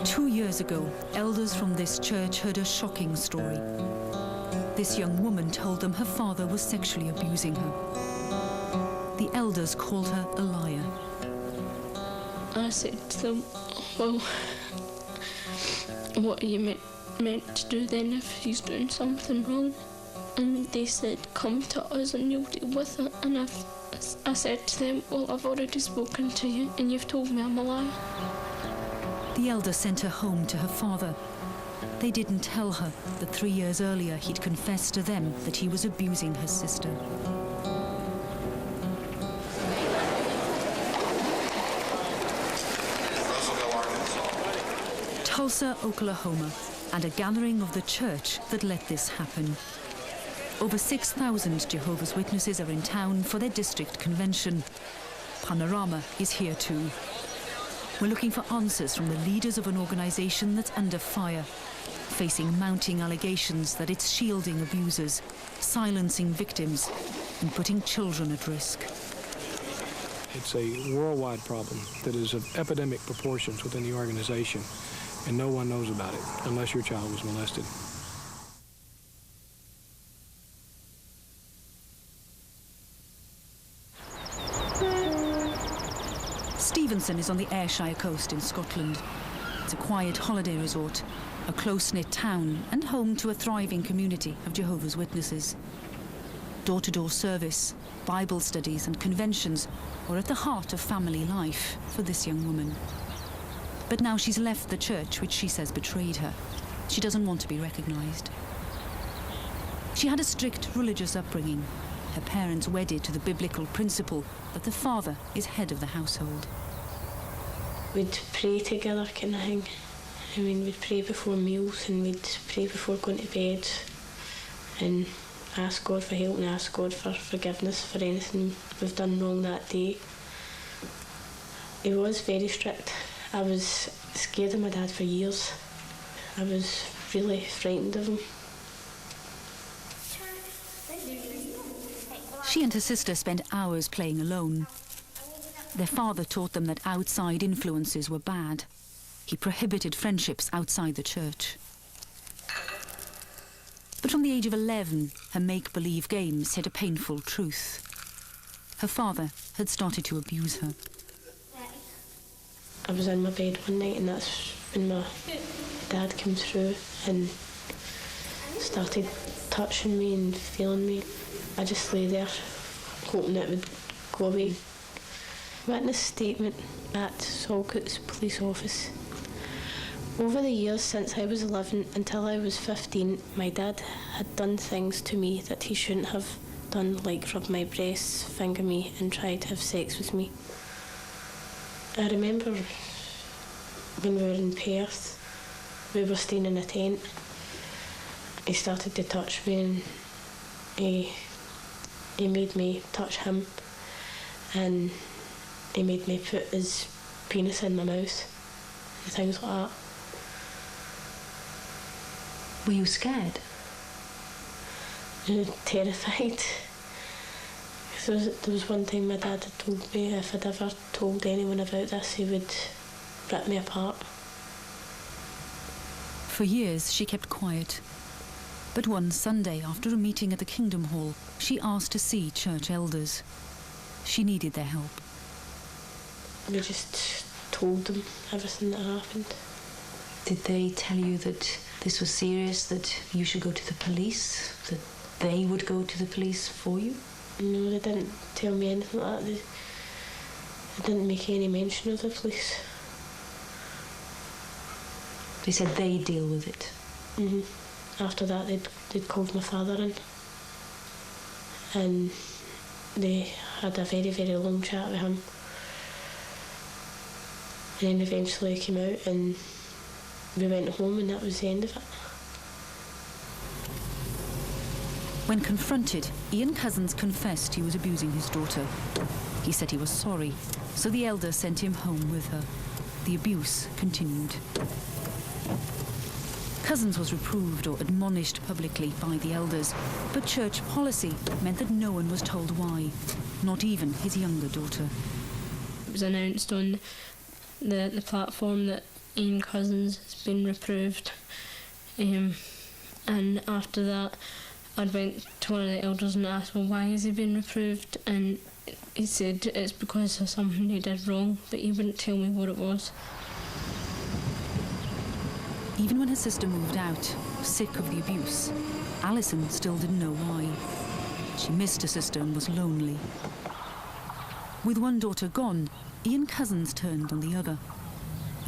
2 years ago, elders from this church heard a shocking story. This young woman told them her father was sexually abusing her. The elders called her a liar. I said to them, well, what are you meant to do then if he's doing something wrong? And they said, come to us and you'll deal with it. And I said to them, well, I've already spoken to you and you've told me I'm a liar. The elder sent her home to her father. They didn't tell her that 3 years earlier he'd confessed to them that he was abusing her sister. Tulsa, Oklahoma, and a gathering of the church that let this happen. Over 6,000 Jehovah's Witnesses are in town for their district convention. Panorama is here too. We're looking for answers from the leaders of an organisation that's under fire, facing mounting allegations that it's shielding abusers, silencing victims, and putting children at risk. It's a worldwide problem that is of epidemic proportions within the organisation, and no one knows about it unless your child was molested. Stevenson is on the Ayrshire coast in Scotland. It's a quiet holiday resort, a close-knit town and home to a thriving community of Jehovah's Witnesses. Door-to-door service, Bible studies and conventions were at the heart of family life for this young woman. But now she's left the church, which she says betrayed her. She doesn't want to be recognised. She had a strict religious upbringing, her parents wedded to the biblical principle that the father is head of the household. We'd pray together kind of thing. I mean, we'd pray before meals and we'd pray before going to bed and ask God for help and ask God for forgiveness for anything we've done wrong that day. He was very strict. I was scared of my dad for years. I was really frightened of him. She and her sister spent hours playing alone. Their father taught them that outside influences were bad. He prohibited friendships outside the church. But from the age of 11, her make-believe games hid a painful truth. Her father had started to abuse her. I was in my bed one night and that's when my dad came through and started touching me and feeling me. I just lay there hoping it would go away. Witness statement at Salcoats Police Office. Over the years since I was 11 until I was 15, my dad had done things to me that he shouldn't have done, like rub my breasts, finger me and try to have sex with me. I remember when we were in Perth, we were staying in a tent. He started to touch me and he made me touch him and he made me put his penis in my mouth and things like that. Were you scared? Terrified. There was one time my dad had told me if I'd ever told anyone about this, he would rip me apart. For years, she kept quiet. But one Sunday, after a meeting at the Kingdom Hall, she asked to see church elders. She needed their help. We just told them everything that happened. Did they tell you that this was serious, that you should go to the police, that they would go to the police for you? No, they didn't tell me anything like that. They didn't make any mention of the police. They said they'd deal with it? Mm-hmm. After that, they'd called my father in. And they had a very, very long chat with him. And then eventually he came out and we went home and that was the end of it. When confronted, Ian Cousins confessed he was abusing his daughter. He said he was sorry, so the elder sent him home with her. The abuse continued. Cousins was reproved or admonished publicly by the elders, but church policy meant that no one was told why, not even his younger daughter. It was announced on the platform that Ian Cousins has been reproved. And after that, I went to one of the elders and asked, well, why has he been reproved? And he said it's because of something he did wrong, but he wouldn't tell me what it was. Even when her sister moved out, sick of the abuse, Alison still didn't know why. She missed her sister and was lonely. With one daughter gone, Ian Cousins turned on the other.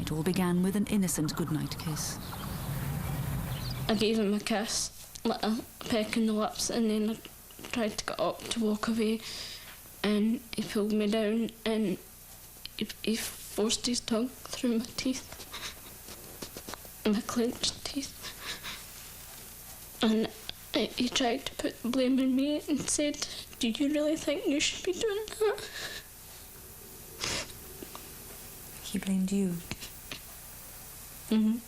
It all began with an innocent goodnight kiss. I gave him a kiss, like a peck in the lips, and then I tried to get up to walk away, and he pulled me down and he forced his tongue through my teeth, my clenched teeth, and he tried to put the blame on me and said, do you really think you should be doing that? He blamed you? Mm-hmm.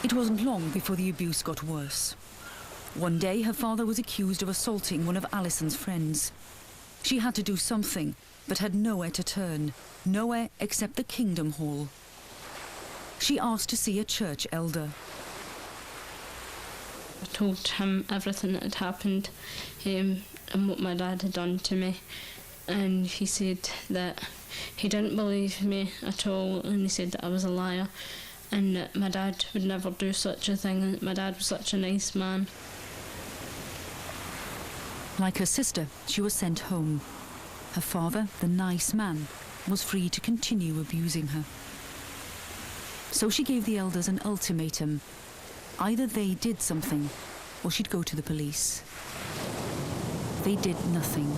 It wasn't long before the abuse got worse. One day, her father was accused of assaulting one of Alison's friends. She had to do something, but had nowhere to turn, nowhere except the Kingdom Hall. She asked to see a church elder. I told him everything that had happened and what my dad had done to me, and he said that he didn't believe me at all, and he said that I was a liar and that my dad would never do such a thing, and that my dad was such a nice man. Like her sister, she was sent home. Her father, the nice man, was free to continue abusing her. So she gave the elders an ultimatum. Either they did something, or she'd go to the police. They did nothing.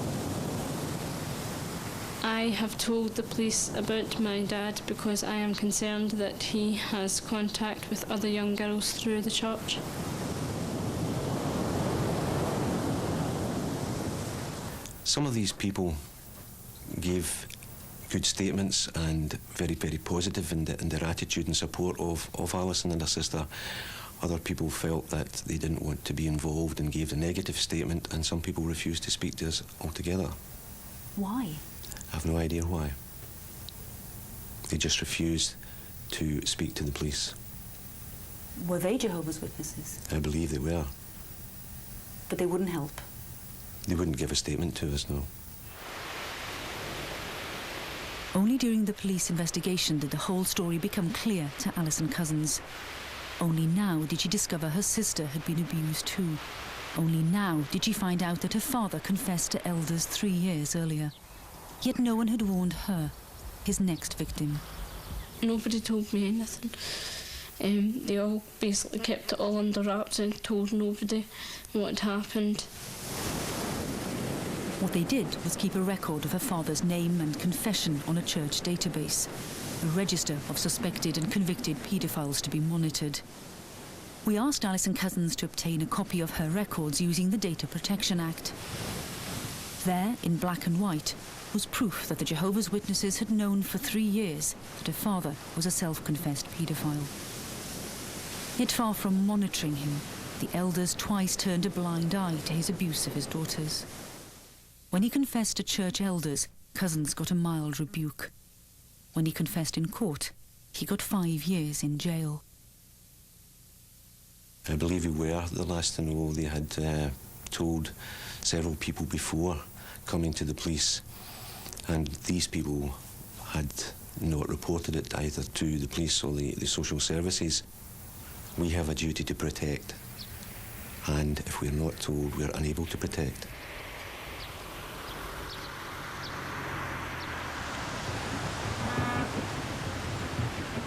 I have told the police about my dad because I am concerned that he has contact with other young girls through the church. Some of these people gave good statements and very, very positive in their attitude and support of Alison and her sister. Other people felt that they didn't want to be involved and gave a negative statement, and some people refused to speak to us altogether. Why? I have no idea why. They just refused to speak to the police. Were they Jehovah's Witnesses? I believe they were. But they wouldn't help? They wouldn't give a statement to us, no. Only during the police investigation did the whole story become clear to Alison Cousins. Only now did she discover her sister had been abused too. Only now did she find out that her father confessed to elders 3 years earlier. Yet no one had warned her, his next victim. Nobody told me anything. They all basically kept it all under wraps and told nobody what had happened. What they did was keep a record of her father's name and confession on a church database, a register of suspected and convicted paedophiles to be monitored. We asked Alison Cousins to obtain a copy of her records using the Data Protection Act. There, in black and white, was proof that the Jehovah's Witnesses had known for 3 years that her father was a self-confessed paedophile. Yet far from monitoring him, the elders twice turned a blind eye to his abuse of his daughters. When he confessed to church elders, Cousins got a mild rebuke. When he confessed in court, he got 5 years in jail. I believe we were the last to know. They had told several people before coming to the police, and these people had not reported it either to the police or the social services. We have a duty to protect, and if we're not told, we're unable to protect.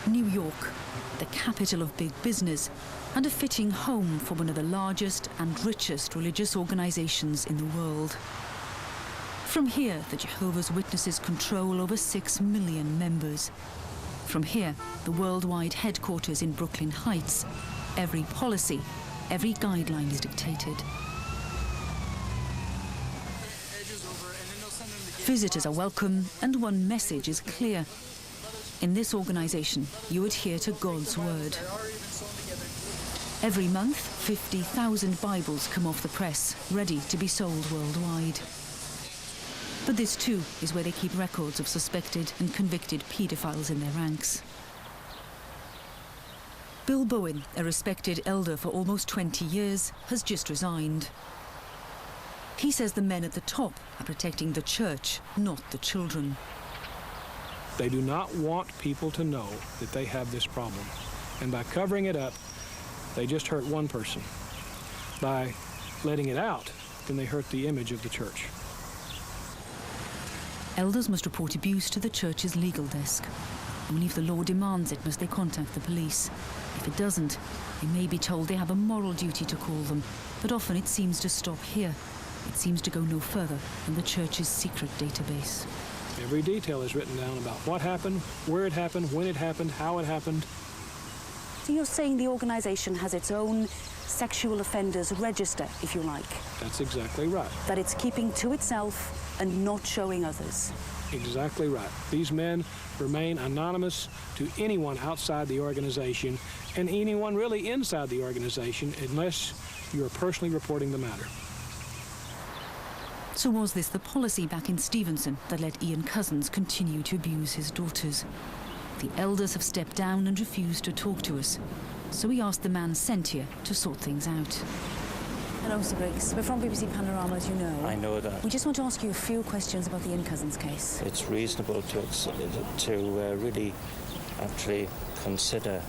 New York, the capital of big business, and a fitting home for one of the largest and richest religious organizations in the world. From here, the Jehovah's Witnesses control over 6 million members. From here, the worldwide headquarters in Brooklyn Heights, every policy, every guideline is dictated. Visitors are welcome, and one message is clear. In this organization, you adhere to God's word. Every month, 50,000 Bibles come off the press, ready to be sold worldwide. But this too is where they keep records of suspected and convicted paedophiles in their ranks. Bill Bowen, a respected elder for almost 20 years, has just resigned. He says the men at the top are protecting the church, not the children. They do not want people to know that they have this problem. And by covering it up, they just hurt one person. By letting it out, then they hurt the image of the church. Elders must report abuse to the church's legal desk. Only if the law demands it must they contact the police. If it doesn't, they may be told they have a moral duty to call them, but often it seems to stop here. It seems to go no further than the church's secret database. Every detail is written down about what happened, where it happened, when it happened, how it happened. So you're saying the organisation has its own sexual offenders register, if you like? That's exactly right. That it's keeping to itself and not showing others? Exactly right. These men remain anonymous to anyone outside the organization and anyone really inside the organization unless you are personally reporting the matter. So was this the policy back in Stevenson that let Ian Cousins continue to abuse his daughters? The elders have stepped down and refused to talk to us, so we asked the man sent here to sort things out. Hello, Mr. Briggs. We're from BBC Panorama, as you know. I know that. We just want to ask you a few questions about the Ian Cousins case. It's reasonable to really actually consider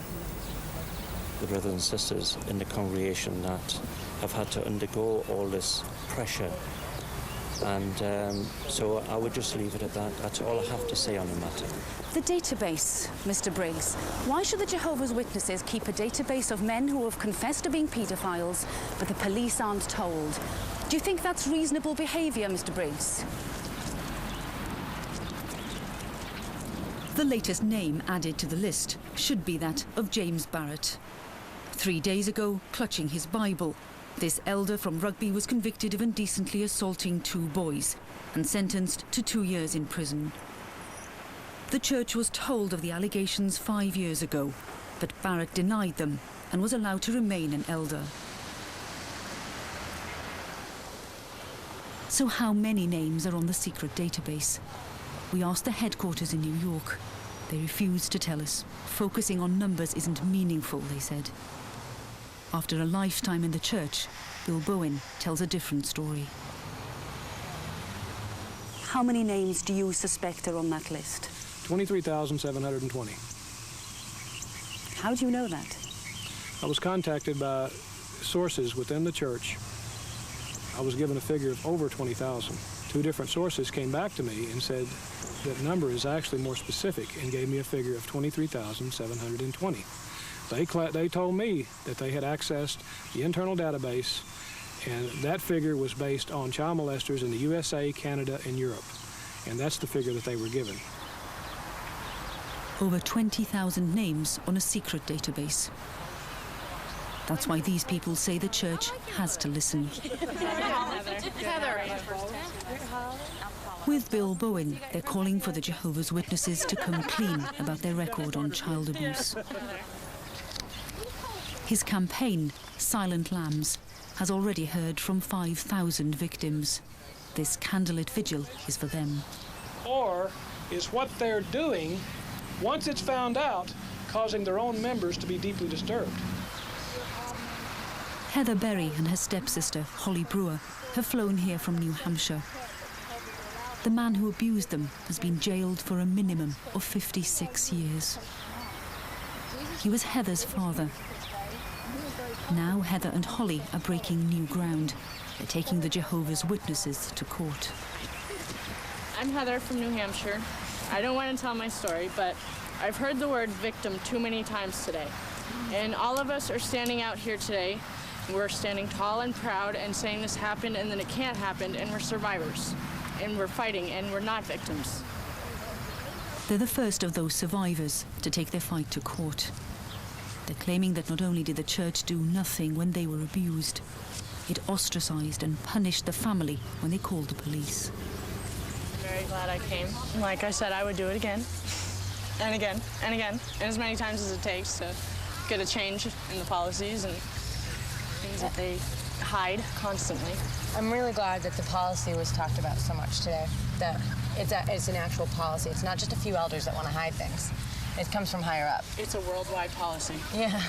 the brothers and sisters in the congregation that have had to undergo all this pressure. And so I would just leave it at that. That's all I have to say on the matter. The database, Mr. Briggs. Why should the Jehovah's Witnesses keep a database of men who have confessed to being paedophiles, but the police aren't told? Do you think that's reasonable behaviour, Mr. Briggs? The latest name added to the list should be that of James Barrett. 3 days ago, clutching his Bible, this elder from Rugby was convicted of indecently assaulting 2 boys and sentenced to 2 years in prison. The church was told of the allegations 5 years ago, but Barrett denied them and was allowed to remain an elder. So how many names are on the secret database? We asked the headquarters in New York. They refused to tell us. Focusing on numbers isn't meaningful, they said. After a lifetime in the church, Bill Bowen tells a different story. How many names do you suspect are on that list? 23,720. How do you know that? I was contacted by sources within the church. I was given a figure of over 20,000. 2 different sources came back to me and said that number is actually more specific and gave me a figure of 23,720. They told me that they had accessed the internal database, and that figure was based on child molesters in the USA, Canada, and Europe. And that's the figure that they were given. Over 20,000 names on a secret database. That's why these people say the church has to listen. With Bill Bowen, they're calling for the Jehovah's Witnesses to come clean about their record on child abuse. His campaign, Silent Lambs, has already heard from 5,000 victims. This candlelit vigil is for them. Or is what they're doing, once it's found out, causing their own members to be deeply disturbed. Heather Berry and her stepsister, Holly Brewer, have flown here from New Hampshire. The man who abused them has been jailed for a minimum of 56 years. He was Heather's father. Now Heather and Holly are breaking new ground. They're taking the Jehovah's Witnesses to court. I'm Heather from New Hampshire. I don't want to tell my story, but I've heard the word victim too many times today. And all of us are standing out here today. We're standing tall and proud and saying this happened and then it can't happen, and we're survivors. And we're fighting and we're not victims. They're the first of those survivors to take their fight to court. They're claiming that not only did the church do nothing when they were abused, it ostracized and punished the family when they called the police. I'm very glad I came. Like I said, I would do it again, and again, and again, and as many times as it takes to get a change in the policies and things that they hide constantly. I'm really glad that the policy was talked about so much today, that it's an actual policy. It's not just a few elders that want to hide things. It comes from higher up. It's a worldwide policy. Yeah.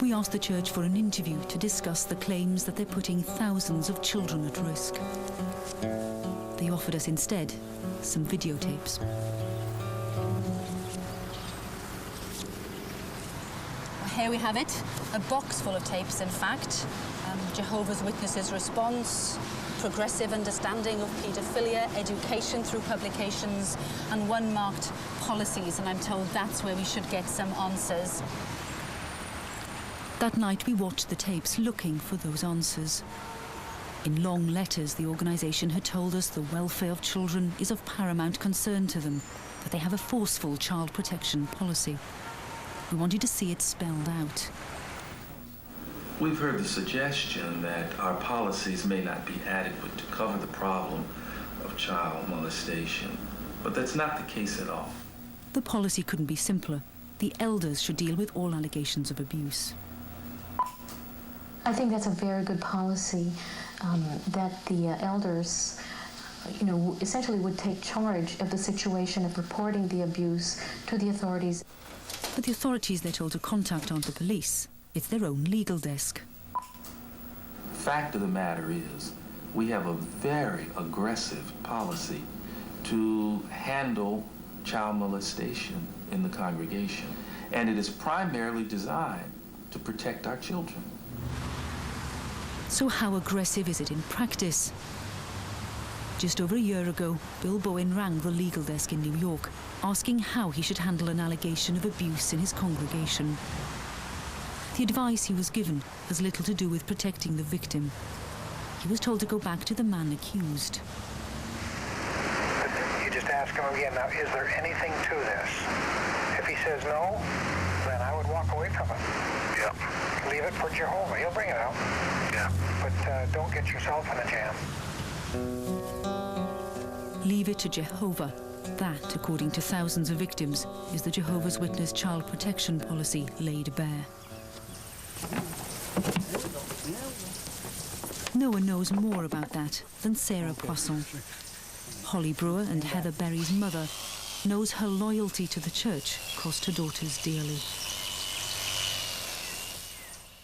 We asked the church for an interview to discuss the claims that they're putting thousands of children at risk. They offered us instead some videotapes. Here we have it, a box full of tapes, in fact. Jehovah's Witnesses' response, progressive understanding of paedophilia, education through publications, and one marked policies, and I'm told that's where we should get some answers. That night we watched the tapes looking for those answers. In long letters, the organisation had told us the welfare of children is of paramount concern to them, that they have a forceful child protection policy. We wanted to see it spelled out. We've heard the suggestion that our policies may not be adequate to cover the problem of child molestation, but that's not the case at all. The policy couldn't be simpler. The elders should deal with all allegations of abuse. I think that's a very good policy, that the elders, essentially would take charge of the situation of reporting the abuse to the authorities. But the authorities they're told to contact aren't the police. It's their own legal desk. Fact of the matter is, we have a very aggressive policy to handle child molestation in the congregation, and it is primarily designed to protect our children. So how aggressive is it in practice? Just over a year ago, Bill Bowen rang the legal desk in New York, asking how he should handle an allegation of abuse in his congregation. The advice he was given has little to do with protecting the victim. He was told to go back to the man accused. You just ask him again, now, is there anything to this? If he says no, then I would walk away from it. Yeah. Leave it for Jehovah. He'll bring it out. Yeah. But don't get yourself in a jam. Leave it to Jehovah. That, according to thousands of victims, is the Jehovah's Witness child protection policy laid bare. No one knows more about that than Sarah Poisson. Holly Brewer and Heather Berry's mother knows her loyalty to the church cost her daughters dearly.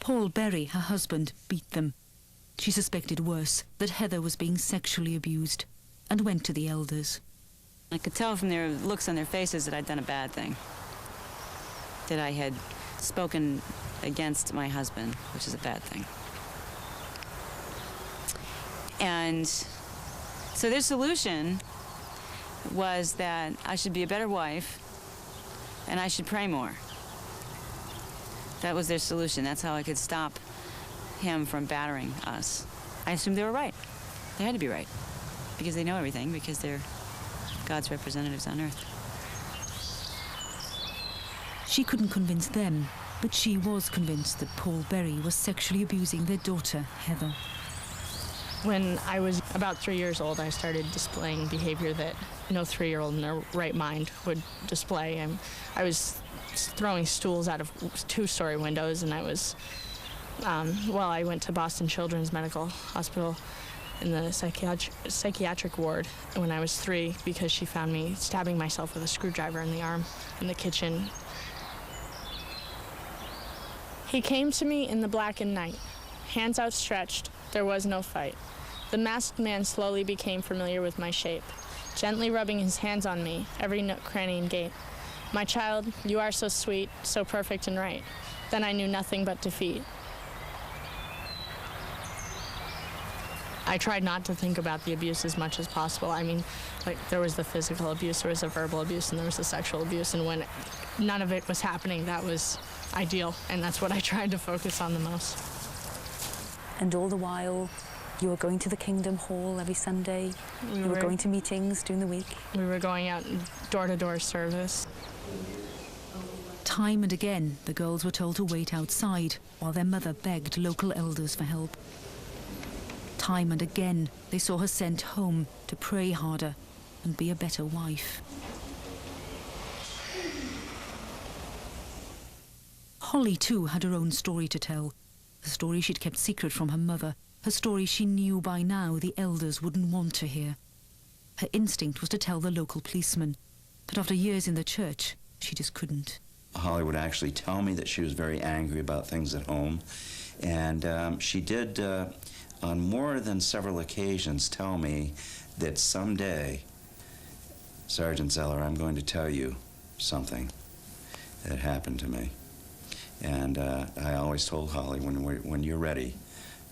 Paul Berry, her husband, beat them. She suspected worse, that Heather was being sexually abused, and went to the elders. I could tell from their looks on their faces that I'd done a bad thing, that I had spoken against my husband, which is a bad thing. And so their solution was that I should be a better wife and I should pray more. That was their solution. That's how I could stop him from battering us. I assumed they were right. They had to be right, because they know everything, because they're God's representatives on earth. She couldn't convince them, but she was convinced that Paul Berry was sexually abusing their daughter, Heather. When I was about 3 years old, I started displaying behavior that no 3-year-old in their right mind would display. I was throwing stools out of 2-story windows, and I was, I went to Boston Children's Medical Hospital in the psychiatric ward when I was 3 because she found me stabbing myself with a screwdriver in the arm in the kitchen. He came to me in the blackened night, hands outstretched. There was no fight. The masked man slowly became familiar with my shape, gently rubbing his hands on me, every nook, cranny, and gate. My child, you are so sweet, so perfect and right. Then I knew nothing but defeat. I tried not to think about the abuse as much as possible. I mean, like, there was the physical abuse, there was the verbal abuse, and there was the sexual abuse, and when none of it was happening, that was ideal, and that's what I tried to focus on the most. And all the while, you were going to the Kingdom Hall every Sunday? You were going to meetings during the week? We were going out door-to-door service. Time and again, the girls were told to wait outside while their mother begged local elders for help. Time and again, they saw her sent home to pray harder and be a better wife. Holly, too, had her own story to tell, a story she'd kept secret from her mother Her story she knew by now the elders wouldn't want to hear. Her instinct was to tell the local policeman, but after years in the church, she just couldn't. Holly would actually tell me that she was very angry about things at home, and she did, on more than several occasions, tell me that someday, Sergeant Zeller, I'm going to tell you something that happened to me. And I always told Holly, when you're ready,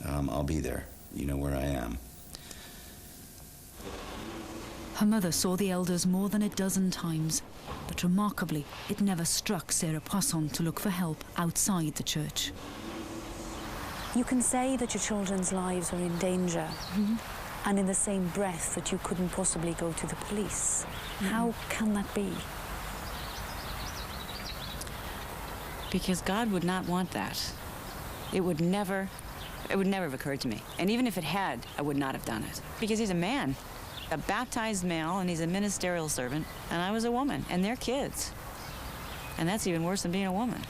I'll be there. You know where I am. Her mother saw the elders more than a dozen times, but remarkably, it never struck Sarah Poisson to look for help outside the church. You can say that your children's lives are in danger, and in the same breath that you couldn't possibly go to the police. How can that be? Because God would not want that. It would never have occurred to me. And even if it had, I would not have done it. Because he's a man, a baptized male, and he's a ministerial servant, and I was a woman, and they're kids. And that's even worse than being a woman.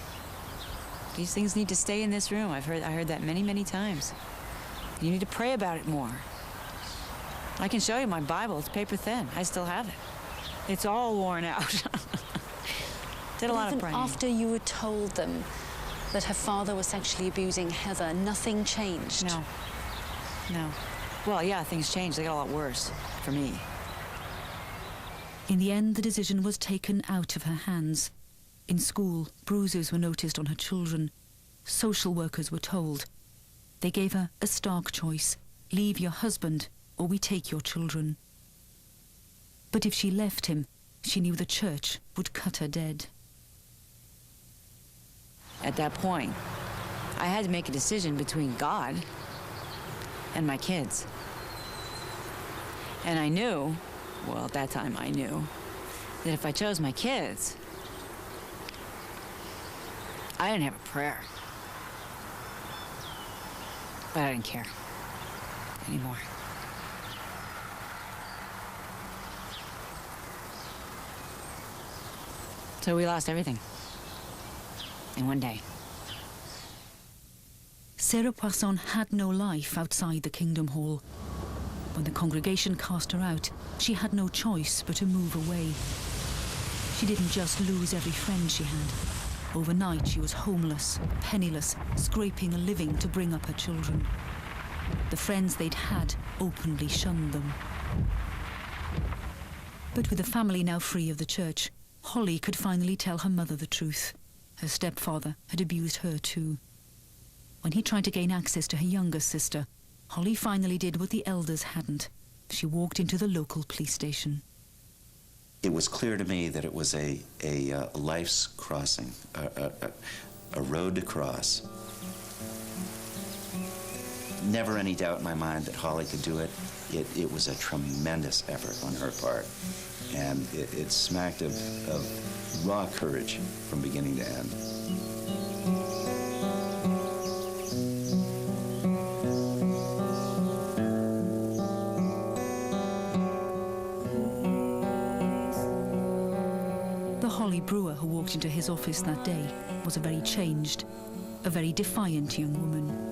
These things need to stay in this room. I heard that many, many times. You need to pray about it more. I can show you my Bible. It's paper thin. I still have it. It's all worn out. Did a lot of praying. After you were told them that her father was sexually abusing Heather, nothing changed? No. No. Well, yeah, things changed. They got a lot worse for me. In the end, the decision was taken out of her hands. In school, bruises were noticed on her children. Social workers were told. They gave her a stark choice. Leave your husband, or we take your children. But if she left him, she knew the church would cut her dead. At that point, I had to make a decision between God and my kids. And I knew, well, at that time I knew, that if I chose my kids, I didn't have a prayer. But I didn't care anymore. So we lost everything in one day. Sarah Poisson had no life outside the Kingdom Hall. When the congregation cast her out, she had no choice but to move away. She didn't just lose every friend she had. Overnight, she was homeless, penniless, scraping a living to bring up her children. The friends they'd had openly shunned them. But with the family now free of the church, Holly could finally tell her mother the truth. Her stepfather had abused her too. When he tried to gain access to her younger sister, Holly finally did what the elders hadn't. She walked into the local police station. It was clear to me that it was a life's crossing, a road to cross. Never any doubt in my mind that Holly could do it. It was a tremendous effort on her part. And it smacked of raw courage from beginning to end. The Holly Brewer who walked into his office that day was a very changed, a very defiant young woman.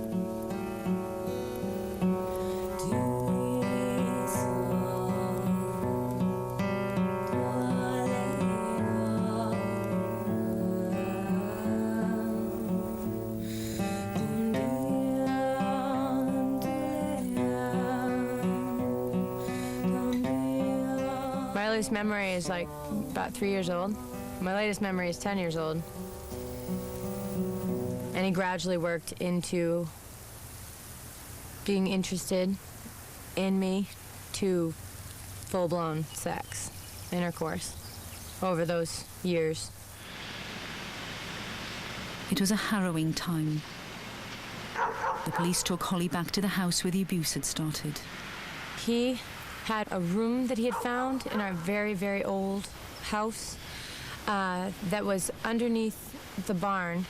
My earliest memory is like about 3 years old. My latest memory is 10 years old. And he gradually worked into being interested in me to full-blown sex, intercourse, over those years. It was a harrowing time. The police took Holly back to the house where the abuse had started. He had a room that he had found in our very, very old house that was underneath the barn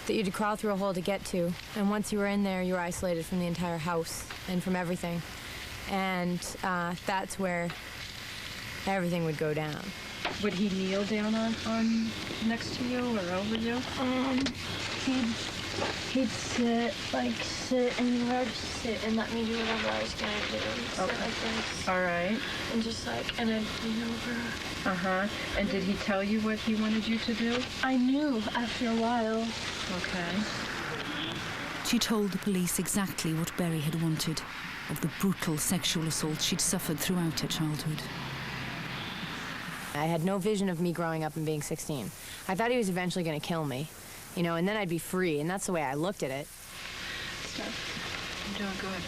that you had to crawl through a hole to get to. And once you were in there, you were isolated from the entire house and from everything. And that's where everything would go down. Would he kneel down on next to you or over you? He'd sit anywhere, just sit and let me do whatever I was gonna do. Sit like this. All right. And just like, and I'd lean over. Uh-huh. And did he tell you what he wanted you to do? I knew after a while. Okay. She told the police exactly what Berry had wanted, of the brutal sexual assault she'd suffered throughout her childhood. I had no vision of me growing up and being 16. I thought he was eventually going to kill me, you know, and then I'd be free, and that's the way I looked at it. Stop. I'm doing good.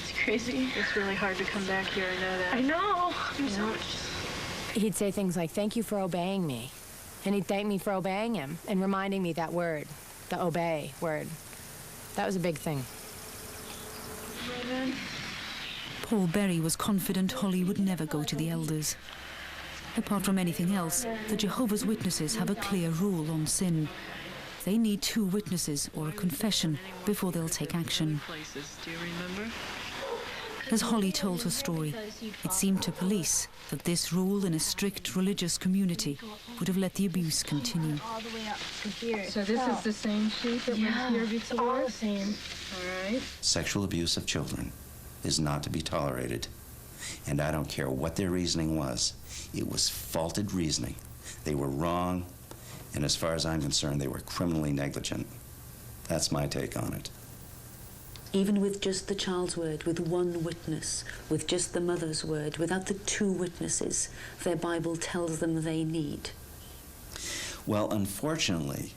It's crazy. It's really hard to come back here, I know that. I know. I'm so much. He'd say things like, "Thank you for obeying me." And he'd thank me for obeying him and reminding me that word, the obey word. That was a big thing. Paul Berry was confident Holly would never go to the elders. Apart from anything else, the Jehovah's Witnesses have a clear rule on sin. They need 2 witnesses or a confession before they'll take action. Do you remember? As Holly told her story, it seemed to police that this rule in a strict religious community would have let the abuse continue. All the way up to here. So this is the same sheet that was here before? It's all the same. All right. Sexual abuse of children is not to be tolerated. And I don't care what their reasoning was. It was faulted reasoning. They were wrong, and as far as I'm concerned, they were criminally negligent. That's my take on it. Even with just the child's word, with 1 witness, with just the mother's word, without the 2 witnesses their Bible tells them they need. Well, unfortunately,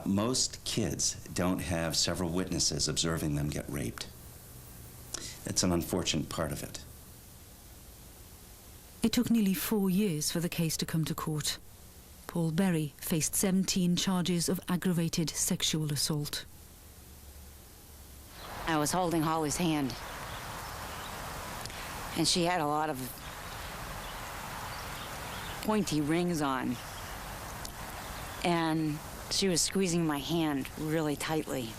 most kids don't have several witnesses observing them get raped. It's an unfortunate part of it. It took nearly 4 years for the case to come to court. Paul Berry faced 17 charges of aggravated sexual assault. I was holding Holly's hand, and she had a lot of pointy rings on, and she was squeezing my hand really tightly.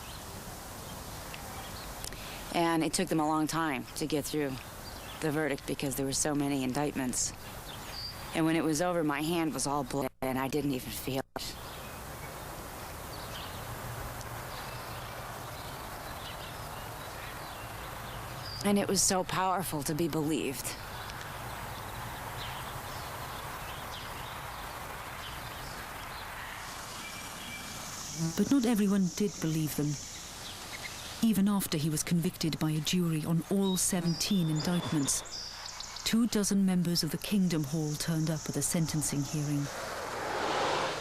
And it took them a long time to get through the verdict because there were so many indictments. And when it was over, my hand was all bloody and I didn't even feel it. And it was so powerful to be believed. But not everyone did believe them. Even after he was convicted by a jury on all 17 indictments, 24 members of the Kingdom Hall turned up at the sentencing hearing.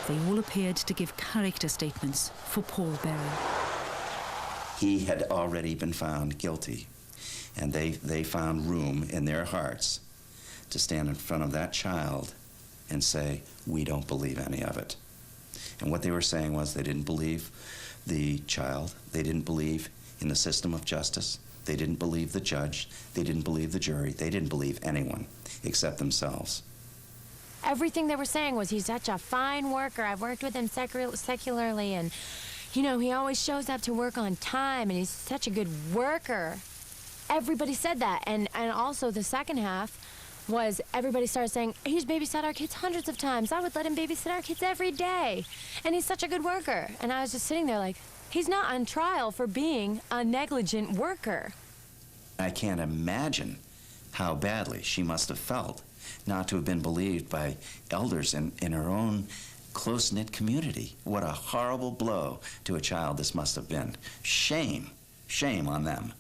They all appeared to give character statements for Paul Berry. He had already been found guilty, and they found room in their hearts to stand in front of that child and say, "We don't believe any of it." And what they were saying was they didn't believe the child, they didn't believe in the system of justice, they didn't believe the judge, they didn't believe the jury, they didn't believe anyone except themselves. Everything they were saying was, he's such a fine worker. I've worked with him secularly, and, you know, he always shows up to work on time, and he's such a good worker. Everybody said that, and also the second half was everybody started saying, he's babysat our kids hundreds of times. I would let him babysit our kids every day, and he's such a good worker. And I was just sitting there like, he's not on trial for being a negligent worker. I can't imagine how badly she must have felt not to have been believed by elders in her own close-knit community. What a horrible blow to a child this must have been. Shame. Shame on them.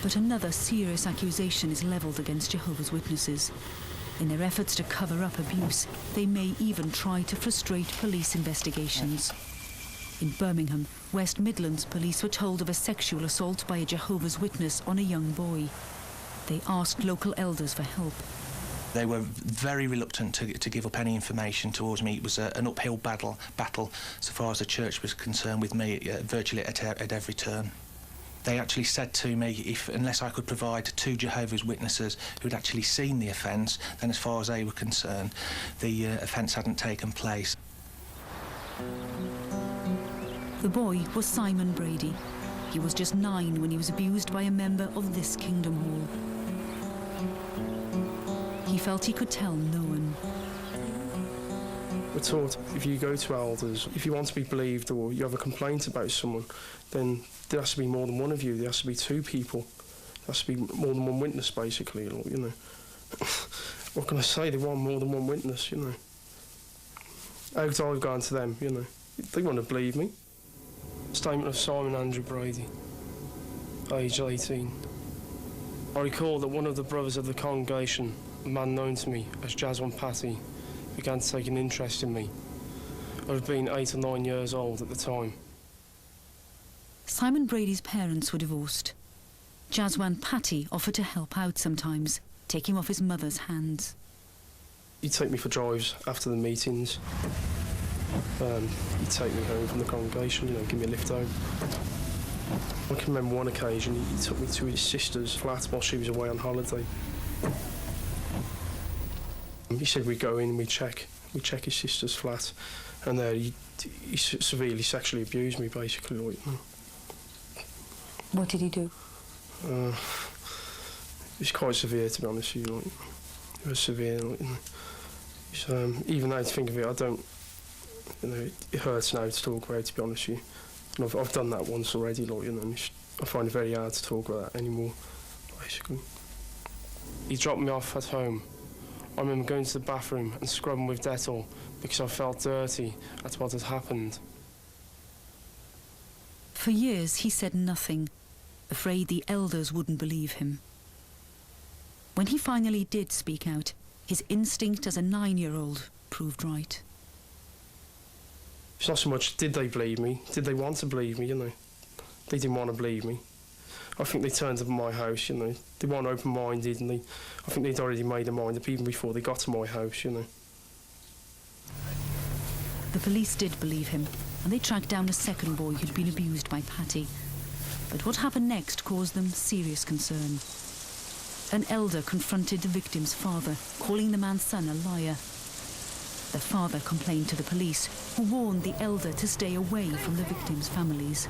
But another serious accusation is leveled against Jehovah's Witnesses. In their efforts to cover up abuse, they may even try to frustrate police investigations. In Birmingham, West Midlands police were told of a sexual assault by a Jehovah's Witness on a young boy. They asked local elders for help. They were very reluctant to give up any information towards me. It was an uphill battle so far as the church was concerned with me, virtually at every turn. They actually said to me, unless I could provide 2 Jehovah's Witnesses who had actually seen the offence, then as far as they were concerned, the offence hadn't taken place. The boy was Simon Brady. He was just 9 when he was abused by a member of this Kingdom Hall. felt he could tell no one. We're taught if you go to elders, if you want to be believed or you have a complaint about someone, then there has to be more than one of you. There has to be two people. There has to be more than one witness, basically, you know. What can I say? They want more than one witness, you know. How could I have gone to them, you know? They wouldn't have believed me. Statement of Simon Andrew Brady, age 18. I recall that one of the brothers of the congregation, a man known to me as Jaswan Patty, began to take an interest in me. I had been 8 or 9 years old at the time. Simon Brady's parents were divorced. Jaswan Patty offered to help out sometimes, take him off his mother's hands. He'd take me for drives after the meetings. He'd take me home from the congregation, you know, give me a lift home. I can remember one occasion he took me to his sister's flat while she was away on holiday. He said we'd go in and we'd check his sister's flat, and there he severely sexually abused me, basically. Like, you know. What did he do? It was quite severe, to be honest with you. Like, it was severe. Like, you know. Even now to think of it, I don't. You know, it hurts now to talk about it, to be honest with you. And I've done that once already, like, you know. And I find it very hard to talk about that anymore, basically. He dropped me off at home. I remember going to the bathroom and scrubbing with Dettol because I felt dirty at what had happened. For years he said nothing, afraid the elders wouldn't believe him. When he finally did speak out, his instinct as a 9-year-old proved right. It's not so much did they believe me, did they want to believe me, you know. They didn't want to believe me. I think they turned up at my house, you know. They weren't open-minded, and I think they'd already made their mind up even before they got to my house, you know. The police did believe him, and they tracked down a second boy who'd been abused by Patty. But what happened next caused them serious concern. An elder confronted the victim's father, calling the man's son a liar. The father complained to the police, who warned the elder to stay away from the victims' families.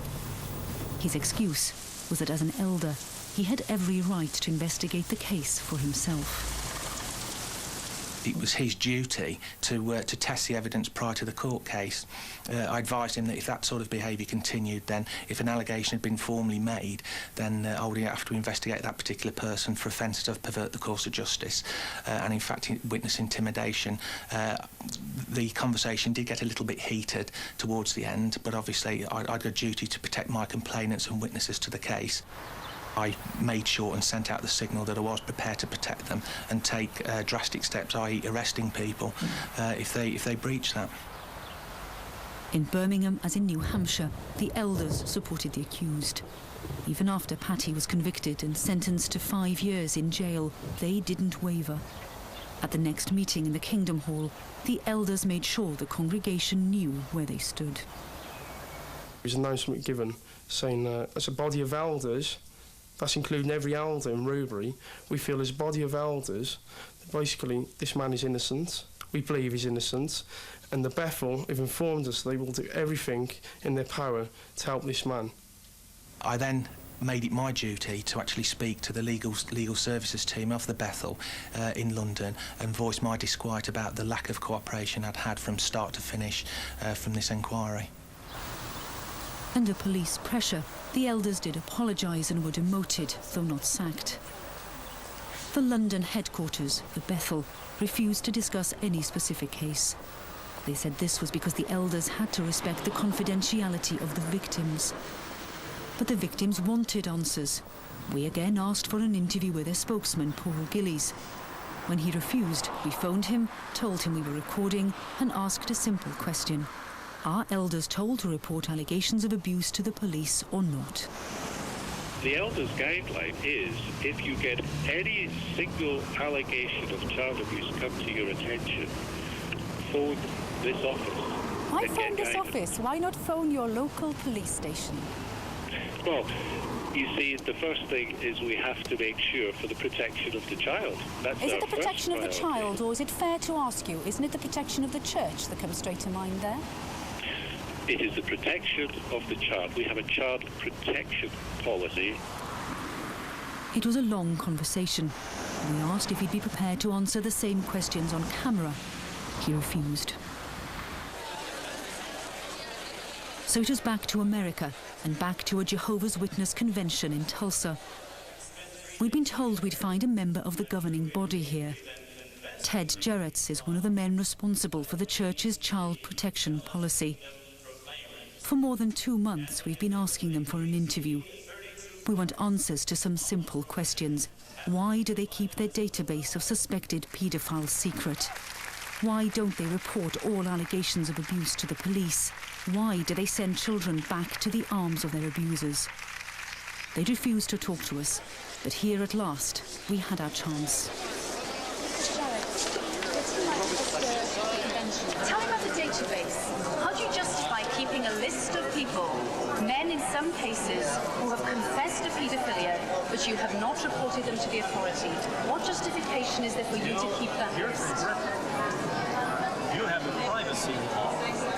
His excuse was that as an elder, he had every right to investigate the case for himself. It was his duty to test the evidence prior to the court case. I advised him that if that sort of behaviour continued, then if an allegation had been formally made, then I would have to investigate that particular person for offences of pervert the course of justice and in fact witness intimidation. The conversation did get a little bit heated towards the end, but obviously I'd got a duty to protect my complainants and witnesses to the case. I made sure and sent out the signal that I was prepared to protect them and take drastic steps, i.e. arresting people, if they breach that. In Birmingham, as in New Hampshire, the elders supported the accused. Even after Patty was convicted and sentenced to 5 years in jail, they didn't waver. At the next meeting in the Kingdom Hall, the elders made sure the congregation knew where they stood. There was an announcement given saying, as a body of elders, that's including every elder in Rubery, we feel as a body of elders that basically this man is innocent, we believe he's innocent, and the Bethel have informed us they will do everything in their power to help this man. I then made it my duty to actually speak to the legal services team of the Bethel in London and voice my disquiet about the lack of cooperation I'd had from start to finish from this inquiry. Under police pressure, the elders did apologise and were demoted, though not sacked. The London headquarters, the Bethel, refused to discuss any specific case. They said this was because the elders had to respect the confidentiality of the victims. But the victims wanted answers. We again asked for an interview with their spokesman, Paul Gillies. When he refused, we phoned him, told him we were recording, and asked a simple question. Are elders told to report allegations of abuse to the police or not? The elders' guideline is if you get any single allegation of child abuse come to your attention, phone this office. Why phone this office? Why not phone your local police station? Well, you see, the first thing is we have to make sure for the protection of the child. Is it the protection of the child, or is it fair to ask you, isn't it the protection of the church that comes straight to mind there? It is the protection of the child. We have a child protection policy. It was a long conversation. We asked if he'd be prepared to answer the same questions on camera. He refused. So it was back to America and back to a Jehovah's Witness convention in Tulsa. We'd been told we'd find a member of the governing body here. Ted Jarretts is one of the men responsible for the church's child protection policy. For more than 2 months, we've been asking them for an interview. We want answers to some simple questions. Why do they keep their database of suspected paedophiles secret? Why don't they report all allegations of abuse to the police? Why do they send children back to the arms of their abusers? They'd refused to talk to us, but here at last, we had our chance. Tell me about the database. How do you justify keeping a list of people, men in some cases, who have confessed to paedophilia, but you have not reported them to the authority? What justification is there for you to keep that list? You have a privacy law.